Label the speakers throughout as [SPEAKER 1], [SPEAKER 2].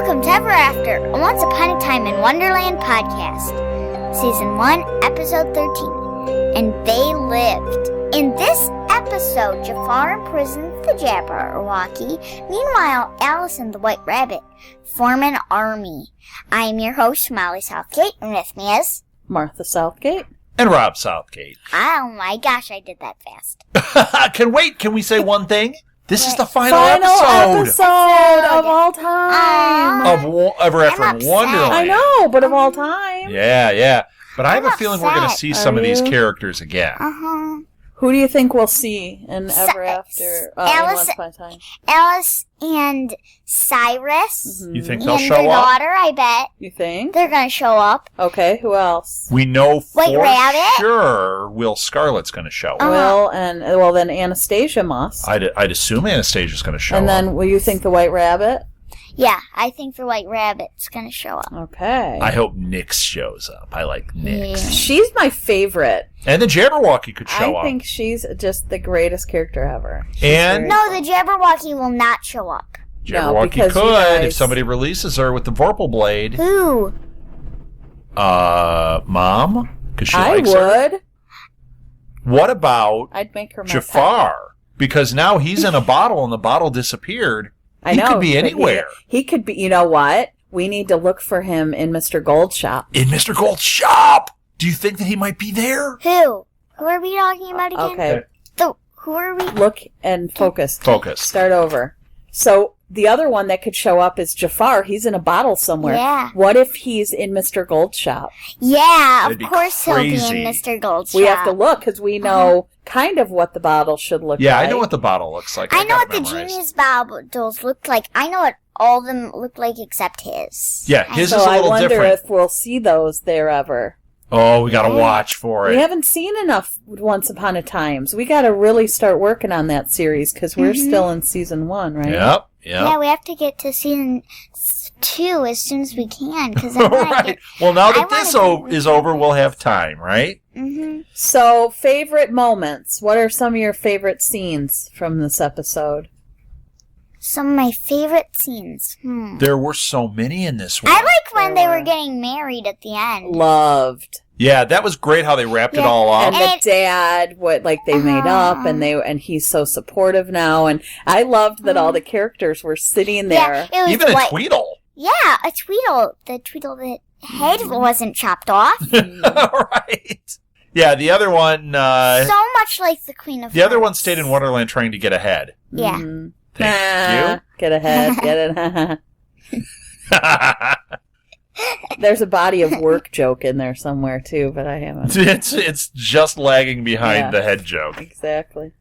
[SPEAKER 1] Welcome to Ever After, a Once Upon a Time in Wonderland podcast. Season 1, Episode 13. And they lived. In this episode, Jafar imprisons the Jabberwocky. Meanwhile, Alice and the White Rabbit form an army. I'm your host, Molly Southgate, and with me is...
[SPEAKER 2] Martha Southgate.
[SPEAKER 3] And Rob Southgate.
[SPEAKER 1] Oh my gosh, I did that fast.
[SPEAKER 3] Can we say one thing? This is the final
[SPEAKER 2] episode of all time.
[SPEAKER 3] Of Ever After in Wonderland.
[SPEAKER 2] I know, but of all time.
[SPEAKER 3] Yeah. But I have a feeling we're going to
[SPEAKER 1] upset.
[SPEAKER 3] see some of these characters again.
[SPEAKER 1] Uh-huh.
[SPEAKER 2] Who do you think we'll see in Ever After?
[SPEAKER 1] Alice,
[SPEAKER 2] in Once Upon a Time?
[SPEAKER 1] Alice and Cyrus.
[SPEAKER 2] Mm-hmm.
[SPEAKER 3] You think they'll
[SPEAKER 1] and
[SPEAKER 3] show
[SPEAKER 1] their
[SPEAKER 3] up?
[SPEAKER 1] daughter, I bet.
[SPEAKER 2] You think?
[SPEAKER 1] They're going to show up.
[SPEAKER 2] Okay, who else?
[SPEAKER 3] We know
[SPEAKER 1] White
[SPEAKER 3] for
[SPEAKER 1] Rabbit?
[SPEAKER 3] sure Will Scarlet's going to show up.
[SPEAKER 2] Will, and then Anastasia must.
[SPEAKER 3] I'd assume Anastasia's going to show up.
[SPEAKER 2] And then will you think the White Rabbit?
[SPEAKER 1] Yeah, I think the White Rabbit's going to show up.
[SPEAKER 2] Okay.
[SPEAKER 3] I hope Nyx shows up. I like Nyx.
[SPEAKER 1] Yeah.
[SPEAKER 2] She's my favorite.
[SPEAKER 3] And the Jabberwocky could show up.
[SPEAKER 2] I think she's just the greatest character ever.
[SPEAKER 3] And
[SPEAKER 1] No, the Jabberwocky will not show up.
[SPEAKER 3] Jabberwocky
[SPEAKER 2] because you
[SPEAKER 3] could
[SPEAKER 2] guys-
[SPEAKER 3] if somebody releases her with the Vorpal Blade.
[SPEAKER 1] Who?
[SPEAKER 3] Mom? Because she
[SPEAKER 2] I
[SPEAKER 3] likes her.
[SPEAKER 2] would.
[SPEAKER 3] What about
[SPEAKER 2] I'd make her my
[SPEAKER 3] Jafar? Because now he's in a bottle and the bottle disappeared.
[SPEAKER 2] I
[SPEAKER 3] He
[SPEAKER 2] know,
[SPEAKER 3] could be
[SPEAKER 2] but
[SPEAKER 3] anywhere.
[SPEAKER 2] He could be, you know what? We need to look for him in Mr. Gold's shop.
[SPEAKER 3] In Mr. Gold's shop! Do you think that he might be there?
[SPEAKER 1] Who? Who are we talking about again?
[SPEAKER 2] Okay.
[SPEAKER 1] Who are we?
[SPEAKER 2] Look and focus.
[SPEAKER 3] Focus.
[SPEAKER 2] Start over. So the other one that could show up is Jafar. He's in a bottle somewhere.
[SPEAKER 1] Yeah.
[SPEAKER 2] What if he's in Mr. Gold's shop?
[SPEAKER 1] Yeah,
[SPEAKER 3] That'd
[SPEAKER 1] of
[SPEAKER 3] be
[SPEAKER 1] course
[SPEAKER 3] crazy.
[SPEAKER 1] he'll be in Mr. Gold's
[SPEAKER 2] We have
[SPEAKER 1] shop.
[SPEAKER 2] to look because we know kind of what the bottle should look
[SPEAKER 3] Yeah,
[SPEAKER 2] like.
[SPEAKER 3] I know what the bottle looks like.
[SPEAKER 1] I know
[SPEAKER 3] got
[SPEAKER 1] what
[SPEAKER 3] it
[SPEAKER 1] the
[SPEAKER 3] memorized.
[SPEAKER 1] genius bottles look like. I know what all of them look like except his.
[SPEAKER 3] Yeah, his
[SPEAKER 2] So
[SPEAKER 3] is a
[SPEAKER 2] I
[SPEAKER 3] little
[SPEAKER 2] wonder
[SPEAKER 3] different.
[SPEAKER 2] if we'll see those there ever.
[SPEAKER 3] Oh, we gotta watch for
[SPEAKER 2] We
[SPEAKER 3] it.
[SPEAKER 2] haven't seen enough Once Upon a Times. We got to really start working on that series because we're still in season 1, right?
[SPEAKER 3] Yep.
[SPEAKER 1] Yeah, we have to get to season 2 as soon as we can because I want to
[SPEAKER 3] Right.
[SPEAKER 1] get.
[SPEAKER 3] Well, now
[SPEAKER 1] I
[SPEAKER 3] that
[SPEAKER 1] wanna
[SPEAKER 3] this
[SPEAKER 1] get
[SPEAKER 3] is over, we'll have time, right?
[SPEAKER 1] Mm-hmm.
[SPEAKER 2] So, favorite moments. What are some of your favorite scenes from this episode?
[SPEAKER 1] Some of my favorite scenes.
[SPEAKER 3] There were so many in this one.
[SPEAKER 1] I like when they were getting married at the end.
[SPEAKER 2] Loved.
[SPEAKER 3] Yeah, that was great how they wrapped it
[SPEAKER 1] Yeah.
[SPEAKER 3] all up.
[SPEAKER 2] And the dad, they made up, and he's so supportive now. And I loved that all the characters were sitting there.
[SPEAKER 1] Yeah, it was
[SPEAKER 3] Even a
[SPEAKER 1] white.
[SPEAKER 3] Tweedle.
[SPEAKER 1] Yeah, a Tweedle. The Tweedle that head wasn't chopped off.
[SPEAKER 3] Right. Yeah, the other one.
[SPEAKER 1] So much like the Queen of
[SPEAKER 3] The other one
[SPEAKER 1] Hearts.
[SPEAKER 3] stayed in Wonderland trying to get ahead.
[SPEAKER 1] Yeah.
[SPEAKER 2] Mhm.
[SPEAKER 3] Thank
[SPEAKER 2] Get ahead. Get it.
[SPEAKER 3] you.
[SPEAKER 2] There's a body of work joke in there somewhere, too, but I haven't.
[SPEAKER 3] It's just lagging behind
[SPEAKER 2] Yeah.
[SPEAKER 3] the head joke.
[SPEAKER 2] Exactly.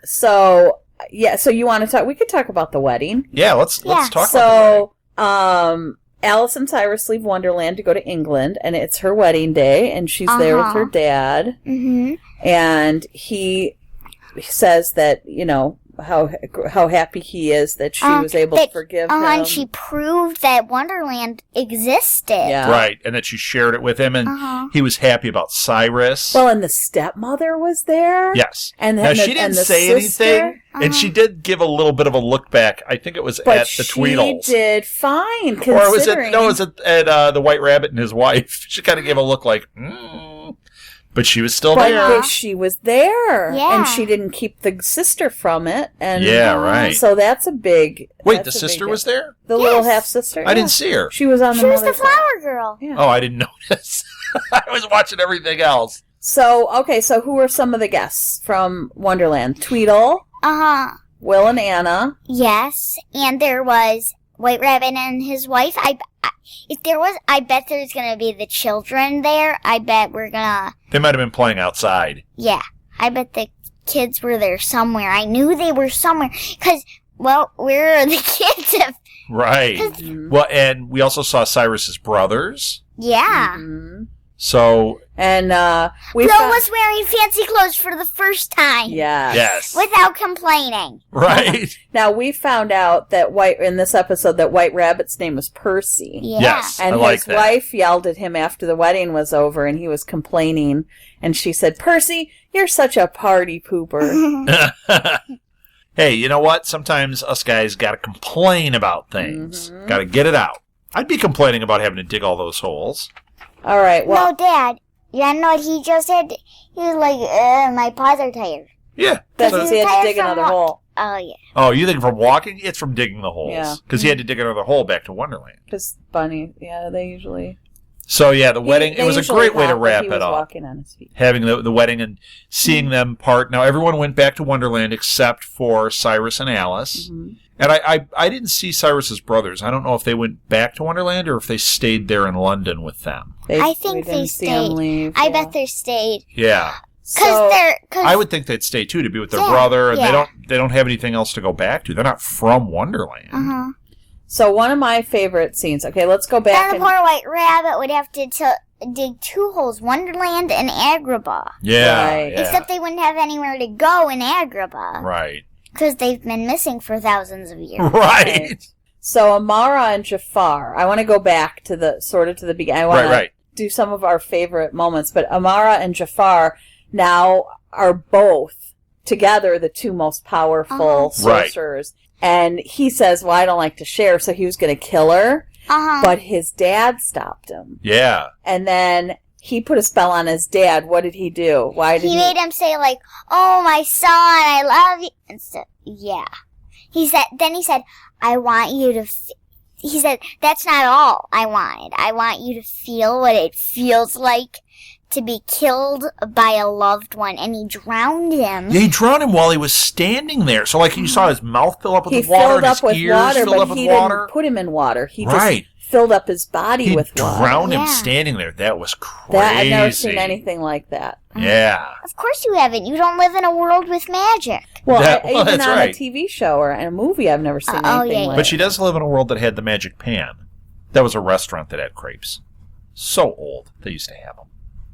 [SPEAKER 2] So, yeah, so you want to talk? We could talk about the wedding.
[SPEAKER 3] Yeah, let's talk about the
[SPEAKER 2] So, Alice and Cyrus leave Wonderland to go to England, and it's her wedding day, and she's there with her dad,
[SPEAKER 1] Mm-hmm.
[SPEAKER 2] and he says that, you know, how happy he is that she was able to forgive him.
[SPEAKER 1] And she proved that Wonderland existed.
[SPEAKER 2] Yeah.
[SPEAKER 3] Right, and that she shared it with him, and he was happy about Cyrus.
[SPEAKER 2] Well, and the stepmother was there.
[SPEAKER 3] Yes.
[SPEAKER 2] And
[SPEAKER 3] now,
[SPEAKER 2] then
[SPEAKER 3] she didn't say anything, and she did give a little bit of a look back. I think it was
[SPEAKER 2] But
[SPEAKER 3] at the Tweedles.
[SPEAKER 2] she did fine, considering...
[SPEAKER 3] Or was it? No, it was at the White Rabbit and his wife. She kind of gave a look like, but she was still there.
[SPEAKER 2] But she was there,
[SPEAKER 1] Yeah.
[SPEAKER 2] and she didn't keep the sister from it. And
[SPEAKER 3] Yeah, right.
[SPEAKER 2] So that's a big.
[SPEAKER 3] Wait,
[SPEAKER 2] that's
[SPEAKER 3] the
[SPEAKER 2] a big
[SPEAKER 3] sister
[SPEAKER 2] deal.
[SPEAKER 3] was there?
[SPEAKER 2] The little half sister.
[SPEAKER 3] I didn't see her.
[SPEAKER 2] She was on
[SPEAKER 1] She
[SPEAKER 2] the
[SPEAKER 1] was the
[SPEAKER 2] mother's side.
[SPEAKER 1] flower girl.
[SPEAKER 2] Yeah.
[SPEAKER 3] Oh, I didn't notice. I was watching everything else.
[SPEAKER 2] So okay, so who are some of the guests from Wonderland? Tweedle,
[SPEAKER 1] Uh-huh.
[SPEAKER 2] Will, and Anna.
[SPEAKER 1] Yes. And there was White Rabbit and his wife. If there was, I bet there's going to be the children there. I bet we're going to...
[SPEAKER 3] They might have been playing outside.
[SPEAKER 1] Yeah. I bet the kids were there somewhere. I knew they were somewhere. Because, well, where are the kids?
[SPEAKER 3] Right. Well, and we also saw Cyrus's brothers.
[SPEAKER 1] Yeah.
[SPEAKER 2] Mhm.
[SPEAKER 3] So,
[SPEAKER 2] And we
[SPEAKER 1] Bill
[SPEAKER 2] found-
[SPEAKER 1] was wearing fancy clothes for the first time.
[SPEAKER 2] yes.
[SPEAKER 1] Without complaining.
[SPEAKER 3] right.
[SPEAKER 2] Now we found out that in this episode that White Rabbit's name was Percy.
[SPEAKER 1] Yeah.
[SPEAKER 3] Yes,
[SPEAKER 2] And
[SPEAKER 3] I like
[SPEAKER 2] his
[SPEAKER 3] that.
[SPEAKER 2] wife yelled at him after the wedding was over, and he was complaining. And she said, "Percy, you're such a party pooper."
[SPEAKER 3] hey, you know what? Sometimes us guys got to complain about things. Got to get it out. I'd be complaining about having to dig all those holes.
[SPEAKER 2] All right, well...
[SPEAKER 1] No, Dad. You know what he just said? He was like, my paws are tired.
[SPEAKER 3] Yeah.
[SPEAKER 2] Because he had to dig another hole.
[SPEAKER 1] Oh, yeah.
[SPEAKER 3] Oh, you think from walking? It's from digging the holes.
[SPEAKER 2] Yeah.
[SPEAKER 3] Because he had to dig another hole back to Wonderland.
[SPEAKER 2] Because Bunny, they usually...
[SPEAKER 3] So, yeah, the wedding, it was a great way to wrap it up.
[SPEAKER 2] Walking on his feet.
[SPEAKER 3] Having the wedding and seeing them part. Now, everyone went back to Wonderland except for Cyrus and Alice. Mm-hmm. And I didn't see Cyrus's brothers. I don't know if they went back to Wonderland or if they stayed there in London with them.
[SPEAKER 1] I think they stayed. I bet they stayed.
[SPEAKER 3] Yeah.
[SPEAKER 1] Cause
[SPEAKER 3] I would think they'd stay too, to be with their brother, and they don't have anything else to go back to. They're not from Wonderland.
[SPEAKER 1] Uh-huh.
[SPEAKER 2] So one of my favorite scenes. Okay, let's go back.
[SPEAKER 1] And the poor White Rabbit would have to dig 2 holes: Wonderland and Agrabah.
[SPEAKER 3] Yeah,
[SPEAKER 2] right.
[SPEAKER 3] Yeah.
[SPEAKER 1] Except they wouldn't have anywhere to go in Agrabah.
[SPEAKER 3] Right.
[SPEAKER 1] Because they've been missing for thousands of years.
[SPEAKER 3] Right.
[SPEAKER 2] So Amara and Jafar. I want to go back to the beginning. I want to do some of our favorite moments. But Amara and Jafar now are both together the 2 most powerful sorcerers. And he says, well, I don't like to share, so he was going to kill her.
[SPEAKER 1] Uh-huh.
[SPEAKER 2] But his dad stopped him.
[SPEAKER 3] Yeah.
[SPEAKER 2] And then he put a spell on his dad. What did he do? Why did he
[SPEAKER 1] made him say, like, oh, my son, I love you. And so, yeah. He said, I want you to... He said, that's not all I wanted. I want you to feel what it feels like to be killed by a loved one. And he drowned him.
[SPEAKER 3] Yeah, he drowned him while he was standing there. So, like, you saw his mouth fill up with water.
[SPEAKER 2] He filled up with
[SPEAKER 3] ears
[SPEAKER 2] water,
[SPEAKER 3] filled
[SPEAKER 2] but
[SPEAKER 3] up with
[SPEAKER 2] he
[SPEAKER 3] water.
[SPEAKER 2] didn't put him in water. He just filled up his body with water.
[SPEAKER 3] He drowned him standing there. That was crazy.
[SPEAKER 2] I've never seen anything like that.
[SPEAKER 3] Yeah.
[SPEAKER 1] Of course you haven't. You don't live in a world with magic.
[SPEAKER 2] Well, even on a TV show or in a movie, I've never seen anything like that.
[SPEAKER 3] But she does live in a world that had the magic pan. That was a restaurant that had crepes. So old. They used to have them.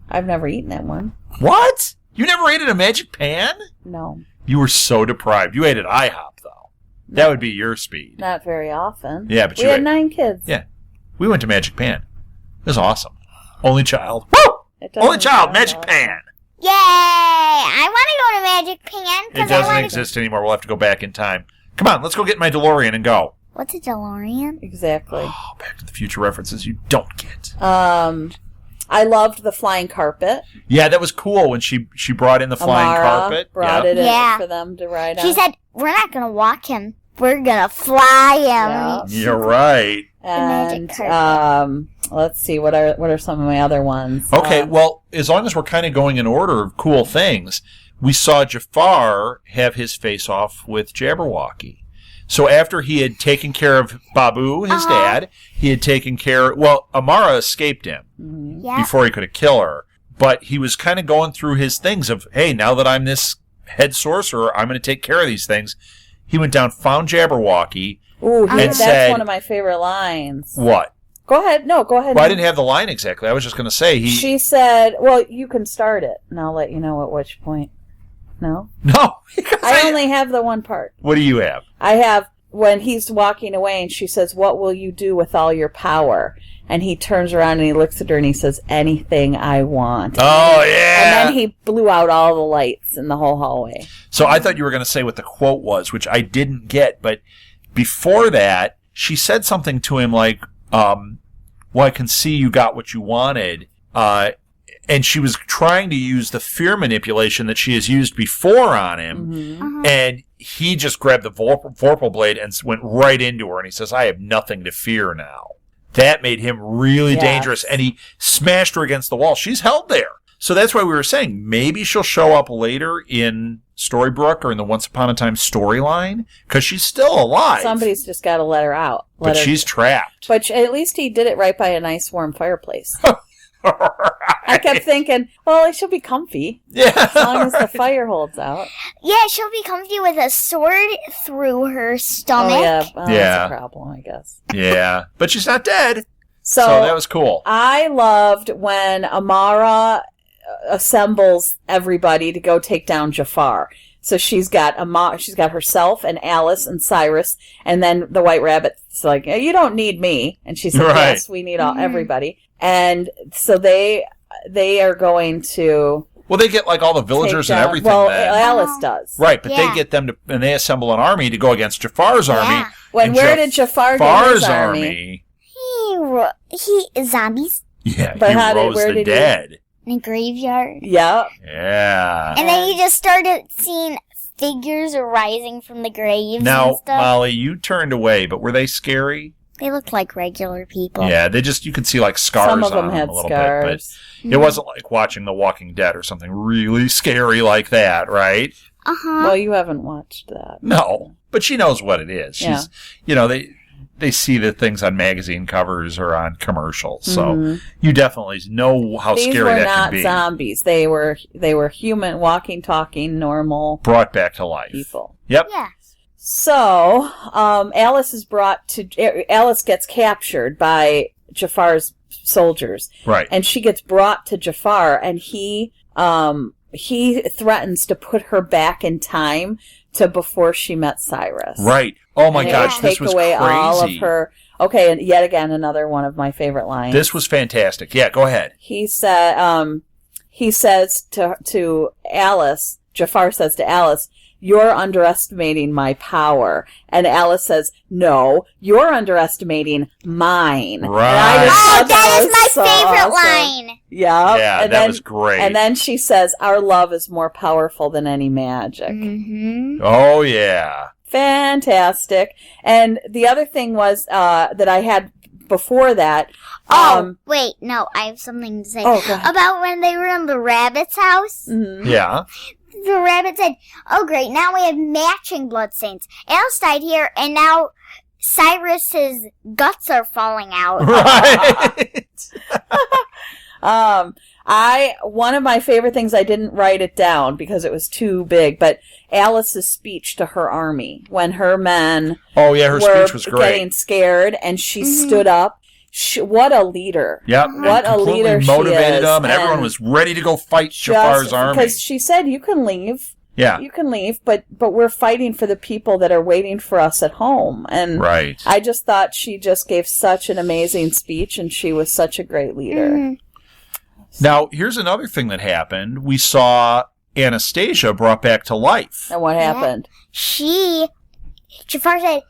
[SPEAKER 2] I've never eaten that one.
[SPEAKER 3] What? You never ate at a magic pan?
[SPEAKER 2] No.
[SPEAKER 3] You were so deprived. You ate at IHOP, though. No. That would be your speed.
[SPEAKER 2] Not very often.
[SPEAKER 3] Yeah, but
[SPEAKER 2] we had 9 kids.
[SPEAKER 3] Yeah. We went to Magic Pan. It was awesome. Only child. Woo! Only child, Magic Pan.
[SPEAKER 1] Yay! I want to go to Magic Pan.
[SPEAKER 3] It doesn't exist anymore. We'll have to go back in time. Come on, let's go get my DeLorean and go.
[SPEAKER 1] What's a DeLorean?
[SPEAKER 2] Exactly.
[SPEAKER 3] Oh, Back to the Future references you don't get.
[SPEAKER 2] I loved the flying carpet.
[SPEAKER 3] Yeah, that was cool when she brought in the flying carpet.
[SPEAKER 2] Brought it in for them to ride on.
[SPEAKER 1] She said, we're not going to walk him. We're going to fly him.
[SPEAKER 3] Yeah. You're right.
[SPEAKER 2] And let's see, what are some of my other ones?
[SPEAKER 3] Okay, well, as long as we're kind of going in order of cool things, we saw Jafar have his face off with Jabberwocky. So after he had taken care of Babu, his dad, he had taken care... Well, Amara escaped him before he could have killed her. But he was kind of going through his things of, hey, now that I'm this head sorcerer, I'm going to take care of these things. He went down, found Jabberwocky,
[SPEAKER 2] that's one of my favorite lines.
[SPEAKER 3] What?
[SPEAKER 2] Go ahead. No, go ahead.
[SPEAKER 3] Well, I didn't have the line exactly. I was just going to say
[SPEAKER 2] She said, well, you can start it, and I'll let you know at which point. No?
[SPEAKER 3] No.
[SPEAKER 2] I only have the one part.
[SPEAKER 3] What do you have?
[SPEAKER 2] I have when he's walking away and she says, what will you do with all your power? And he turns around and he looks at her and he says, anything I want.
[SPEAKER 3] Oh, yeah.
[SPEAKER 2] And then he blew out all the lights in the whole hallway.
[SPEAKER 3] So I thought you were going to say what the quote was, which I didn't get. But before that, she said something to him like, well, I can see you got what you wanted. And she was trying to use the fear manipulation that she has used before on him. Mm-hmm. And he just grabbed the Vorpal blade and went right into her. And he says, I have nothing to fear now. That made him really dangerous. And he smashed her against the wall. She's held there. So that's why we were saying maybe she'll show up later in Storybrooke or in the Once Upon a Time storyline because she's still alive.
[SPEAKER 2] Somebody's just got to let her out.
[SPEAKER 3] But she's trapped.
[SPEAKER 2] But at least he did it right by a nice warm fireplace. I kept thinking, well, she'll be comfy.
[SPEAKER 3] Yeah.
[SPEAKER 2] As long as the fire holds out.
[SPEAKER 1] Yeah, she'll be comfy with a sword through her stomach.
[SPEAKER 2] Oh, yeah. Well, that's a problem, I guess.
[SPEAKER 3] Yeah. But she's not dead.
[SPEAKER 2] So
[SPEAKER 3] that was cool.
[SPEAKER 2] I loved when Amara assembles everybody to go take down Jafar. So she's got herself and Alice and Cyrus, and then the White Rabbit's like, you don't need me. And she said, yes, we need everybody. And so they are going to
[SPEAKER 3] Well, they get like all the villagers and everything.
[SPEAKER 2] Well,
[SPEAKER 3] then.
[SPEAKER 2] Alice does.
[SPEAKER 3] Right, but they get them to, and they assemble an army to go against Jafar's army.
[SPEAKER 2] Where did Jafar get his army?
[SPEAKER 1] He zombies.
[SPEAKER 3] Yeah,
[SPEAKER 2] but
[SPEAKER 3] where did the dead.
[SPEAKER 1] In a graveyard.
[SPEAKER 2] Yep.
[SPEAKER 3] Yeah.
[SPEAKER 1] And then you just started seeing figures rising from the graves
[SPEAKER 3] now,
[SPEAKER 1] and stuff.
[SPEAKER 3] Molly, you turned away, but were they scary?
[SPEAKER 1] They looked like regular people.
[SPEAKER 3] Yeah, you could see like scars
[SPEAKER 2] Some of them
[SPEAKER 3] on
[SPEAKER 2] had
[SPEAKER 3] a little
[SPEAKER 2] scars.
[SPEAKER 3] bit, but it wasn't like watching The Walking Dead or something really scary like that, right?
[SPEAKER 1] Uh-huh.
[SPEAKER 2] Well, you haven't watched that.
[SPEAKER 3] No, but she knows what it is. She's, they see the things on magazine covers or on commercials, so you definitely know how scary that can be.
[SPEAKER 2] These were not zombies. They were human, walking, talking, normal,
[SPEAKER 3] brought back to life
[SPEAKER 2] people.
[SPEAKER 3] Yep.
[SPEAKER 1] Yeah.
[SPEAKER 2] So, Alice gets captured by Jafar's soldiers.
[SPEAKER 3] Right.
[SPEAKER 2] And she gets brought to Jafar, and he threatens to put her back in time to before she met Cyrus.
[SPEAKER 3] Right. Oh my gosh, this was
[SPEAKER 2] away
[SPEAKER 3] crazy.
[SPEAKER 2] All of her. Okay, and yet again, another one of my favorite lines.
[SPEAKER 3] This was fantastic. Yeah, go ahead.
[SPEAKER 2] He says to Alice, Jafar says to Alice, "You're underestimating my power." And Alice says, "No, you're underestimating mine."
[SPEAKER 3] Right.
[SPEAKER 1] That is my favorite line.
[SPEAKER 2] Yeah.
[SPEAKER 3] Yeah,
[SPEAKER 2] and
[SPEAKER 3] that was great.
[SPEAKER 2] And then she says, "Our love is more powerful than any magic."
[SPEAKER 1] Mm-hmm.
[SPEAKER 3] Oh, yeah.
[SPEAKER 2] Fantastic. And the other thing was that I had before that.
[SPEAKER 1] Wait, no, I have something to say.
[SPEAKER 2] Oh, go ahead.
[SPEAKER 1] About when they were in the rabbit's house.
[SPEAKER 2] Mm-hmm.
[SPEAKER 3] Yeah.
[SPEAKER 1] The rabbit said, "Oh, great, now we have matching bloodstains. Alice died here, and now Cyrus's guts are falling out."
[SPEAKER 3] Right.
[SPEAKER 2] One of my favorite things, I didn't write it down because it was too big, but Alice's speech to her army when her men
[SPEAKER 3] her speech was great.
[SPEAKER 2] Getting scared, and she stood up. What a leader.
[SPEAKER 3] Yep.
[SPEAKER 2] What a leader she
[SPEAKER 3] motivated
[SPEAKER 2] is.
[SPEAKER 3] them, and everyone was ready to go fight Jafar's army.
[SPEAKER 2] Because she said, "You can leave.
[SPEAKER 3] Yeah.
[SPEAKER 2] You can leave, but we're fighting for the people that are waiting for us at home." And
[SPEAKER 3] right.
[SPEAKER 2] I just thought she just gave such an amazing speech, and she was such a great leader.
[SPEAKER 1] Mm-hmm.
[SPEAKER 3] Now, here's another thing that happened. We saw Anastasia brought back to life.
[SPEAKER 2] And what happened?
[SPEAKER 1] Jafar said,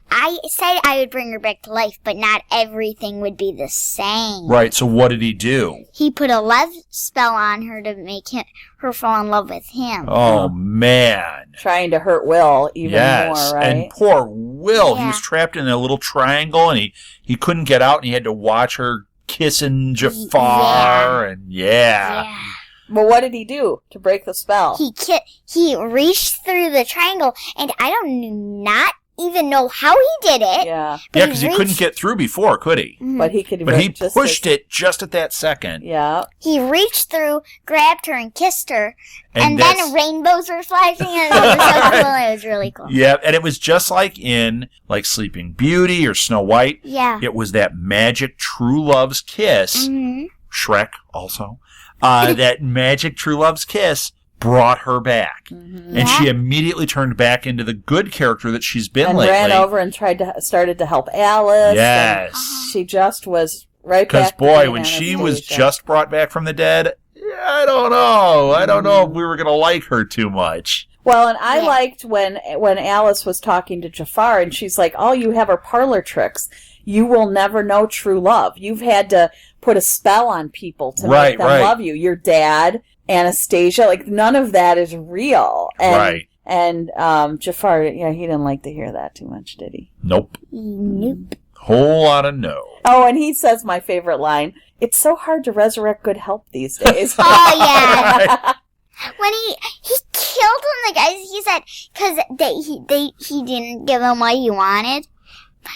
[SPEAKER 1] I said I would bring her back to life, but not everything would be the same.
[SPEAKER 3] Right, so what did he do?
[SPEAKER 1] He put a love spell on her to make her fall in love with him.
[SPEAKER 3] Oh, man.
[SPEAKER 2] Trying to hurt Will even more, right?
[SPEAKER 3] And poor Will,
[SPEAKER 1] Yeah.
[SPEAKER 3] he was trapped in a little triangle, and he couldn't get out, and he had to watch her kissing Jafar, and
[SPEAKER 1] Yeah.
[SPEAKER 2] Well, what did he do to break the spell?
[SPEAKER 1] He reached through the triangle, and I don't not even know how he did it.
[SPEAKER 2] Yeah.
[SPEAKER 3] Yeah, because he couldn't get through before, could he?
[SPEAKER 2] But he could.
[SPEAKER 3] But he pushed it just at that second.
[SPEAKER 2] Yeah.
[SPEAKER 1] He reached through, grabbed her, and kissed her,
[SPEAKER 3] And
[SPEAKER 1] then rainbows were flashing, and it was so cool. It was really cool.
[SPEAKER 3] Yeah, and it was just like in Sleeping Beauty or Snow White.
[SPEAKER 1] Yeah.
[SPEAKER 3] It was that magic true love's kiss.
[SPEAKER 1] Mm-hmm.
[SPEAKER 3] Shrek also. That magic true love's kiss brought her back.
[SPEAKER 2] Mm-hmm.
[SPEAKER 3] And she immediately turned back into the good character that she's been
[SPEAKER 2] and
[SPEAKER 3] lately.
[SPEAKER 2] ran over and started to help Alice.
[SPEAKER 3] Yes.
[SPEAKER 2] And she just was right
[SPEAKER 3] Because,
[SPEAKER 2] back.
[SPEAKER 3] boy, when she was just brought back from the dead, I don't know. I don't know if we were going to like her too much.
[SPEAKER 2] Well, and I liked when Alice was talking to Jafar, and she's like, "All you have are parlor tricks. You will never know true love. You've had to put a spell on people to make them love you. Your dad, Anastasia, none of that is real." And, And Jafar, he didn't like to hear that too much, did he?
[SPEAKER 3] Nope.
[SPEAKER 1] Nope.
[SPEAKER 3] Whole lot of no.
[SPEAKER 2] Oh, and he says my favorite line, "It's so hard to resurrect good help these days."
[SPEAKER 1] Oh, yeah. When he killed him, the guys, he said, because he didn't give him what he wanted.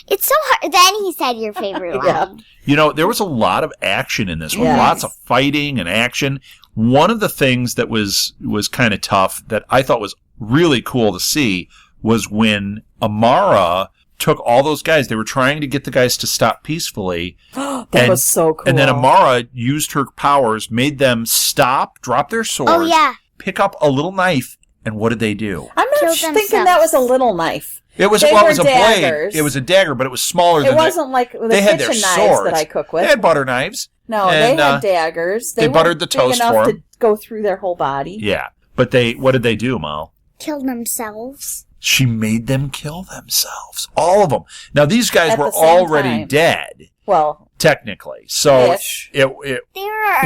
[SPEAKER 1] It's so hard. Then he said your favorite line.
[SPEAKER 3] There was a lot of action in this one.
[SPEAKER 2] Yes.
[SPEAKER 3] Lots of fighting and action. One of the things that was kind of tough that I thought was really cool to see was when Amara took all those guys. They were trying to get the guys to stop peacefully.
[SPEAKER 2] That was so cool.
[SPEAKER 3] And then Amara used her powers, made them stop, drop their swords, pick up a little knife, and what did they do?
[SPEAKER 2] I'm not thinking that was a little knife.
[SPEAKER 3] It was
[SPEAKER 2] a
[SPEAKER 3] daggers.
[SPEAKER 2] Blade.
[SPEAKER 3] It was a dagger, but it was smaller than
[SPEAKER 2] it wasn't like the
[SPEAKER 3] they had
[SPEAKER 2] kitchen
[SPEAKER 3] their
[SPEAKER 2] knives
[SPEAKER 3] swords
[SPEAKER 2] that I cook with.
[SPEAKER 3] They had butter knives.
[SPEAKER 2] No, they had daggers.
[SPEAKER 3] They buttered the toast
[SPEAKER 2] enough
[SPEAKER 3] for them.
[SPEAKER 2] go through their whole body.
[SPEAKER 3] Yeah. But what did they do, Mal?
[SPEAKER 1] Killed themselves.
[SPEAKER 3] She made them kill themselves. All of them. Now, these guys
[SPEAKER 2] At
[SPEAKER 3] were
[SPEAKER 2] the same
[SPEAKER 3] already
[SPEAKER 2] time.
[SPEAKER 3] dead,
[SPEAKER 2] Well,
[SPEAKER 3] technically. So
[SPEAKER 2] ish.
[SPEAKER 3] it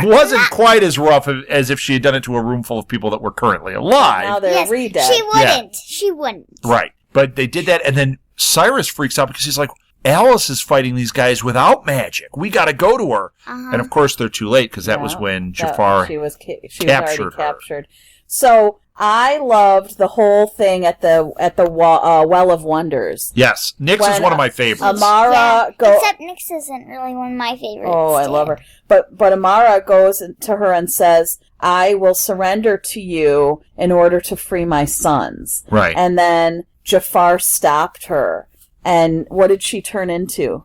[SPEAKER 3] wasn't quite as rough as if she had done it to a room full of people that were currently alive.
[SPEAKER 2] Now they're re-dead.
[SPEAKER 1] She wouldn't. She wouldn't.
[SPEAKER 3] Right. But they did that, and then Cyrus freaks out because he's like, Alice is fighting these guys without magic. We got to go to her. And, of course, they're too late because that was when Jafar
[SPEAKER 2] she was
[SPEAKER 3] captured
[SPEAKER 2] already captured. So I loved the whole thing at the Well of Wonders.
[SPEAKER 3] Yes. Nyx is one of my favorites.
[SPEAKER 2] Amara
[SPEAKER 1] except Nyx isn't really one of my favorites.
[SPEAKER 2] Oh, I love her. But Amara goes to her and says, I will surrender to you in order to free my sons.
[SPEAKER 3] Right.
[SPEAKER 2] And then Jafar stopped her. And what did she turn into?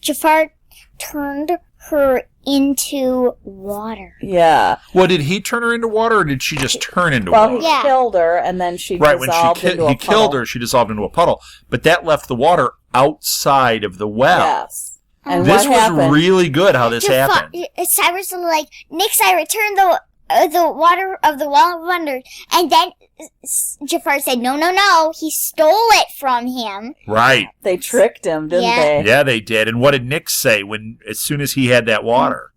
[SPEAKER 1] Jafar turned her into water.
[SPEAKER 2] Yeah.
[SPEAKER 3] Well, did he turn her into water, or did she just turn into water?
[SPEAKER 2] Well, he killed her, and then she
[SPEAKER 3] right,
[SPEAKER 2] dissolved
[SPEAKER 3] when
[SPEAKER 2] into a
[SPEAKER 3] he
[SPEAKER 2] puddle.
[SPEAKER 3] killed her, she dissolved into a puddle. But that left the water outside of the well.
[SPEAKER 2] Yes. And
[SPEAKER 3] this
[SPEAKER 2] what
[SPEAKER 3] was
[SPEAKER 2] happened?
[SPEAKER 3] really good how this happened.
[SPEAKER 1] Cyrus was like, Nyx, I returned the water of the Well of Wonders. And then Jafar said, no, he stole it from him.
[SPEAKER 3] Right.
[SPEAKER 2] They tricked him, didn't they?
[SPEAKER 3] Yeah, they did. And what did Nyx say as soon as he had that water?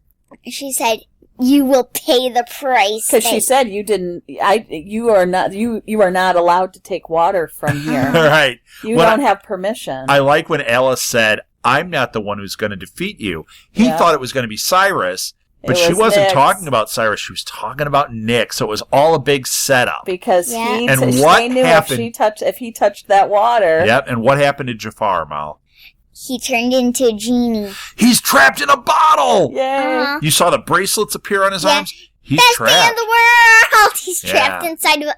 [SPEAKER 1] She said, you will pay the price.
[SPEAKER 2] Because she said you are not allowed to take water from here.
[SPEAKER 3] Right.
[SPEAKER 2] You don't have permission.
[SPEAKER 3] I like when Alice said, I'm not the one who's going to defeat you. He thought it was going to be Cyrus, but she wasn't talking about Cyrus. She was talking about Nyx. So it was all a big setup.
[SPEAKER 2] Because
[SPEAKER 3] they knew
[SPEAKER 2] if he touched that water.
[SPEAKER 3] Yep. And what happened to Jafar, Mal?
[SPEAKER 1] He turned into a genie.
[SPEAKER 3] He's trapped in a bottle.
[SPEAKER 2] Yay.
[SPEAKER 3] You saw the bracelets appear on his arms? He's
[SPEAKER 1] Best
[SPEAKER 3] trapped.
[SPEAKER 1] day in the world! He's trapped inside of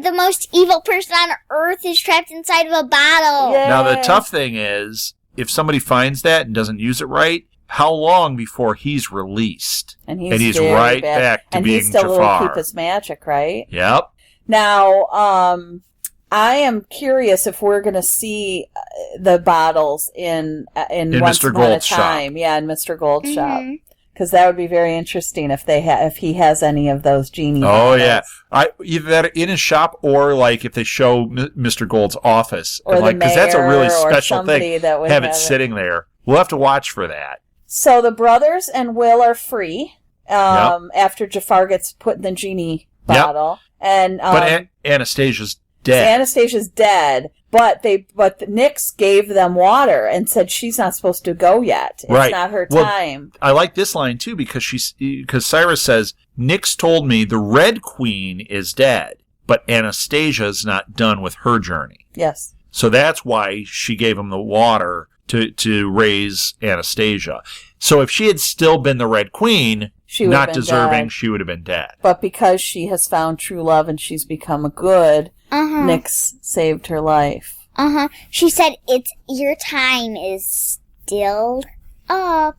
[SPEAKER 1] the most evil person on earth is trapped inside of a bottle.
[SPEAKER 2] Yay.
[SPEAKER 3] Now, the tough thing is, if somebody finds that and doesn't use it right, how long before he's released?
[SPEAKER 2] And he's
[SPEAKER 3] right back to being Jafar.
[SPEAKER 2] And he still will keep his magic, right?
[SPEAKER 3] Yep.
[SPEAKER 2] Now, I am curious if we're going to see the bottles in Once
[SPEAKER 3] Mr.
[SPEAKER 2] Upon a
[SPEAKER 3] Gold's
[SPEAKER 2] Time.
[SPEAKER 3] shop.
[SPEAKER 2] Yeah, in Mr. Gold's shop. Because that would be very interesting if he has any of those genie bottles.
[SPEAKER 3] Yeah. Either that in his shop or like if they show Mr. Gold's office.
[SPEAKER 2] Or
[SPEAKER 3] because that's a really special
[SPEAKER 2] thing.
[SPEAKER 3] That would have it sitting there. We'll have to watch for that.
[SPEAKER 2] So the brothers and Will are free after Jafar gets put in the genie bottle. And
[SPEAKER 3] but Anastasia's dead.
[SPEAKER 2] Anastasia's dead, but Nyx gave them water and said she's not supposed to go yet. It's not her time.
[SPEAKER 3] I like this line too because Cyrus says, Nyx told me the Red Queen is dead, but Anastasia's not done with her journey.
[SPEAKER 2] Yes.
[SPEAKER 3] So that's why she gave him the water to raise Anastasia. So if she had still been the Red Queen, not deserving, she would have been dead.
[SPEAKER 2] But because she has found true love and she's become a good, Nyx saved her life.
[SPEAKER 1] She said, your time is still up.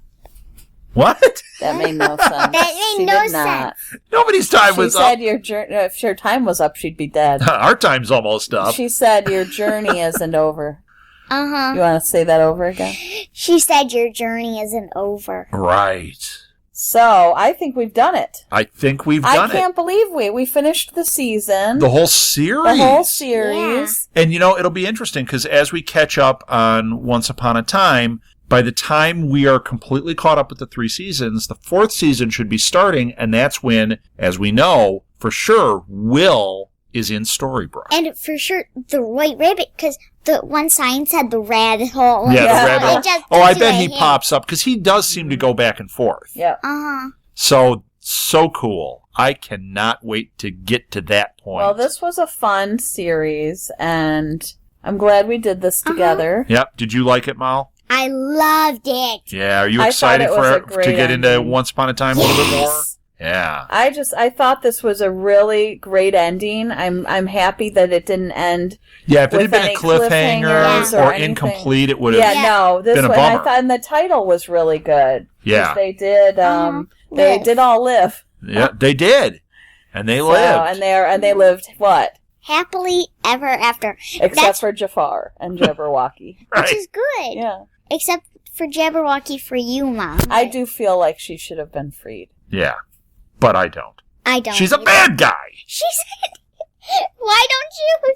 [SPEAKER 3] What?
[SPEAKER 2] That made no sense.
[SPEAKER 1] That made no sense.
[SPEAKER 3] Nobody's time was up.
[SPEAKER 2] She said if her time was up, she'd be dead.
[SPEAKER 3] Our time's almost up.
[SPEAKER 2] She said your journey isn't over. You want to say that over again?
[SPEAKER 1] She said your journey isn't over.
[SPEAKER 3] Right.
[SPEAKER 2] So, I think we've done it.
[SPEAKER 3] I think we've done it.
[SPEAKER 2] I can't believe we finished the season.
[SPEAKER 3] The whole series.
[SPEAKER 2] Yeah.
[SPEAKER 3] And, it'll be interesting because as we catch up on Once Upon a Time, by the time we are completely caught up with the 3 seasons, the 4th season should be starting, and that's when, as we know, for sure, Will is in Storybrooke.
[SPEAKER 1] And for sure, the White Rabbit, because the one sign said the rat hole.
[SPEAKER 3] Yeah, the rabbit hole. I bet he pops up, because he does seem to go back and forth.
[SPEAKER 2] Yeah.
[SPEAKER 3] So cool. I cannot wait to get to that point.
[SPEAKER 2] Well, this was a fun series, and I'm glad we did this together.
[SPEAKER 3] Yep. Did you like it, Mal?
[SPEAKER 1] I loved it.
[SPEAKER 3] Yeah. Are you excited to get into Once Upon a Time a little bit more? Yeah.
[SPEAKER 2] I thought this was a really great ending. I'm happy that it didn't end.
[SPEAKER 3] Yeah, if it had been a cliffhanger or incomplete, it would have been a bummer.
[SPEAKER 2] I thought the title was really good.
[SPEAKER 3] Yeah.
[SPEAKER 2] They did they did all live.
[SPEAKER 3] Yeah, they did. And they lived.
[SPEAKER 2] And they lived what?
[SPEAKER 1] Happily ever after.
[SPEAKER 2] Except for Jafar and Jabberwocky.
[SPEAKER 3] Right.
[SPEAKER 1] Which is good.
[SPEAKER 2] Yeah.
[SPEAKER 1] Except for Jabberwocky for you, Mom.
[SPEAKER 2] I do feel like she should have been freed.
[SPEAKER 3] Yeah. But I don't.
[SPEAKER 1] I don't.
[SPEAKER 3] She's a bad guy.
[SPEAKER 1] Why don't you?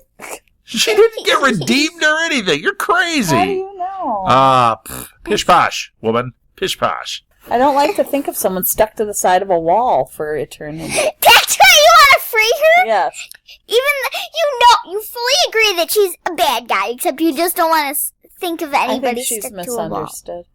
[SPEAKER 3] She didn't get redeemed or anything. You're crazy.
[SPEAKER 2] How do you know?
[SPEAKER 3] Pish posh, woman. Pish posh.
[SPEAKER 2] I don't like to think of someone stuck to the side of a wall for eternity.
[SPEAKER 1] That's why you want to free her?
[SPEAKER 2] Yes.
[SPEAKER 1] You fully agree that she's a bad guy, except you just don't want to think of anybody
[SPEAKER 2] I think she's
[SPEAKER 1] stuck to a wall.
[SPEAKER 2] misunderstood.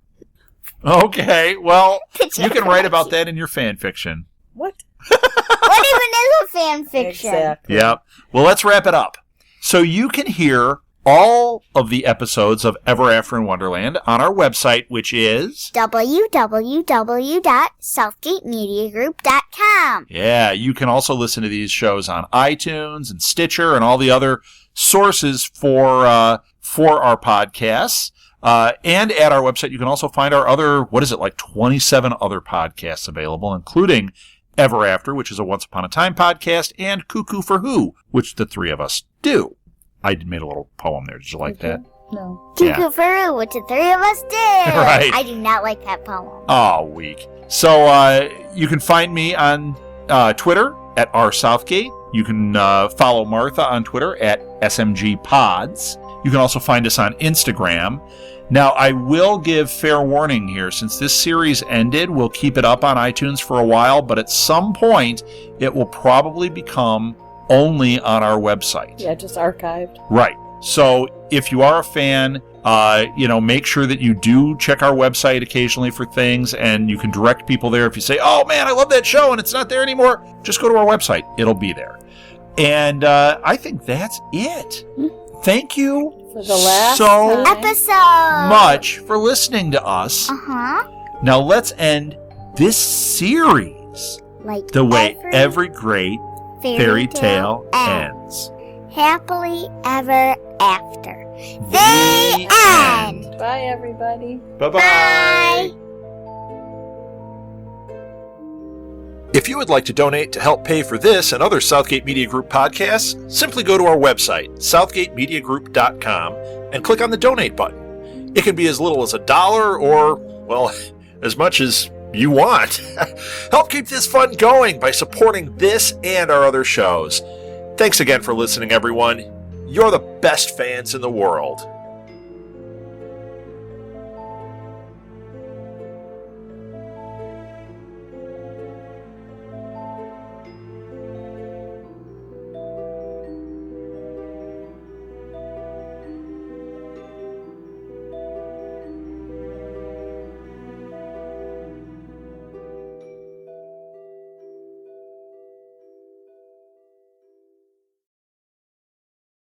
[SPEAKER 3] Okay, well, you can write about that in your fan fiction.
[SPEAKER 2] What?
[SPEAKER 1] What even is a fan fiction?
[SPEAKER 2] Exactly.
[SPEAKER 3] Yep. Well, let's wrap it up. So you can hear all of the episodes of Ever After in Wonderland on our website, which is
[SPEAKER 1] www.southgatemediagroup.com.
[SPEAKER 3] Yeah, you can also listen to these shows on iTunes and Stitcher and all the other sources for our podcasts. And at our website, you can also find our other, 27 other podcasts available, including Ever After, which is a Once Upon a Time podcast, and Cuckoo for Who, which the three of us do. I made a little poem there. Did you like that?
[SPEAKER 2] No.
[SPEAKER 1] Cuckoo for Who, which the three of us did.
[SPEAKER 3] Right.
[SPEAKER 1] I do not like that poem.
[SPEAKER 3] Oh, weak. So you can find me on Twitter at rsouthgate. You can follow Martha on Twitter at smgpods. You can also find us on Instagram. Now, I will give fair warning here. Since this series ended, we'll keep it up on iTunes for a while, but at some point, it will probably become only on our website.
[SPEAKER 2] Yeah, just archived.
[SPEAKER 3] Right. So if you are a fan, make sure that you do check our website occasionally for things, and you can direct people there. If you say, oh man, I love that show and it's not there anymore, just go to our website. It'll be there. And I think that's it. Thank you
[SPEAKER 2] for the last
[SPEAKER 1] episode
[SPEAKER 3] much for listening to us. Now let's end this series
[SPEAKER 1] like
[SPEAKER 3] the way every great fairy tale ends.
[SPEAKER 1] Happily ever after. The end.
[SPEAKER 2] Bye, everybody.
[SPEAKER 3] Bye-bye.
[SPEAKER 1] Bye.
[SPEAKER 3] If you would like to donate to help pay for this and other Southgate Media Group podcasts, simply go to our website, southgatemediagroup.com, and click on the donate button. It can be as little as $1 or, well, as much as you want. Help keep this fun going by supporting this and our other shows. Thanks again for listening, everyone. You're the best fans in the world.